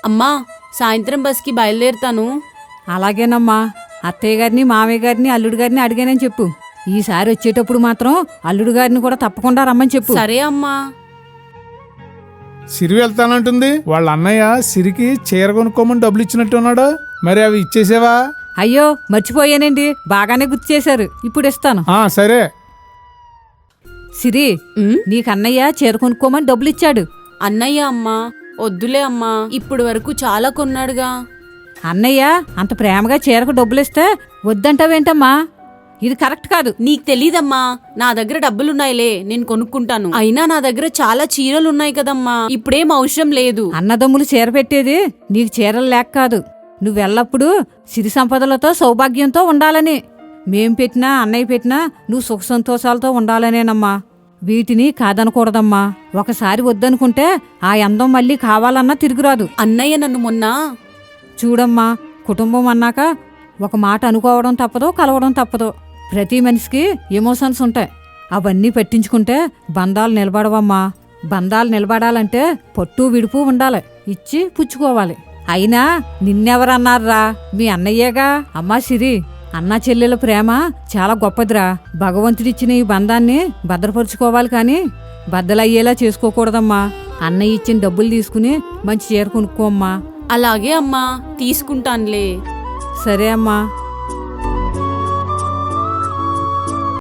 అమ్మా, సాయంత్రం బస్కి బయలుదేరుతాను. అలాగేనమ్మా. అత్తయ్య గారిని, మామయ్య గారిని, అల్లుడు గారిని అడిగానని చెప్పు. ఈసారి వచ్చేటప్పుడు మాత్రం అల్లుడు గారిని కూడా తప్పకుండా రమ్మని చెప్పు. సరే అమ్మా. సిరి వెళ్తానంటుంది. వాళ్ళ అన్నయ్య సిరికి చీర కొనుక్కోమని డబ్బులు ఇచ్చినట్టున్నాడు. మరి అవి ఇచ్చేసావా? అయ్యో మర్చిపోయానండి, బాగానే గుర్తు చేశారు. ఇప్పుడు ఇస్తాను. సరే. సిరి, నీకు అన్నయ్య చీర కొనుక్కోమని డబ్బులు ఇచ్చాడు. అన్నయ్య అమ్మా, వద్దులే అమ్మా, ఇప్పుడు వరకు చాలా కొన్నాడుగా. అన్నయ్య అంత ప్రేమగా చీరకు డబ్బులిస్తే వద్దంటావేంటమ్మా? ఇది కరెక్ట్ కాదు. నీకు తెలీదమ్మా, నా దగ్గర డబ్బులున్నాయిలే, నేను కొనుక్కుంటాను. అయినా నా దగ్గర చాలా చీరలున్నాయి కదమ్మా, ఇప్పుడేం అవసరం లేదు. అన్నదమ్ములు చీర పెట్టేది నీకు చీరలు లేక కాదు, నువ్వెల్లప్పుడూ సిరి సంపదలతో సౌభాగ్యంతో ఉండాలని. మేం పెట్టినా అన్నయ్య పెట్టినా నువ్వు సుఖ సంతోషాలతో ఉండాలనేనమ్మా. వీటిని కాదనకూడదమ్మా. ఒకసారి వద్దనుకుంటే ఆ అందం మళ్ళీ కావాలన్నా తిరిగిరాదు. అన్నయ్య నన్ను మొన్న చూడమ్మా, కుటుంబం అన్నాక ఒక మాట అనుకోవడం తప్పదు, కలవడం తప్పదు. ప్రతి మనిషికి ఎమోషన్స్ ఉంటాయి. అవన్నీ పట్టించుకుంటే బంధాలు నిలబడవమ్మా. బంధాలు నిలబడాలంటే పట్టు విడుపు ఉండాలి, ఇచ్చి పుచ్చుకోవాలి. అయినా నిన్నెవరన్నారా? మీ అన్నయ్యేగా. అమ్మా సిరి, అన్నా చెల్లెల ప్రేమ చాలా గొప్పదిరా. భగవంతుడిచ్చిన ఈ బంధాన్ని భద్రపరుచుకోవాలి కానీ బద్దలయ్యేలా చేసుకోకూడదమ్మా. అన్నయ్య ఇచ్చిన డబ్బులు తీసుకుని మంచి చీర కొనుక్కోమ్మా. అలాగే అమ్మా, తీసుకుంటానులే. సరే అమ్మా.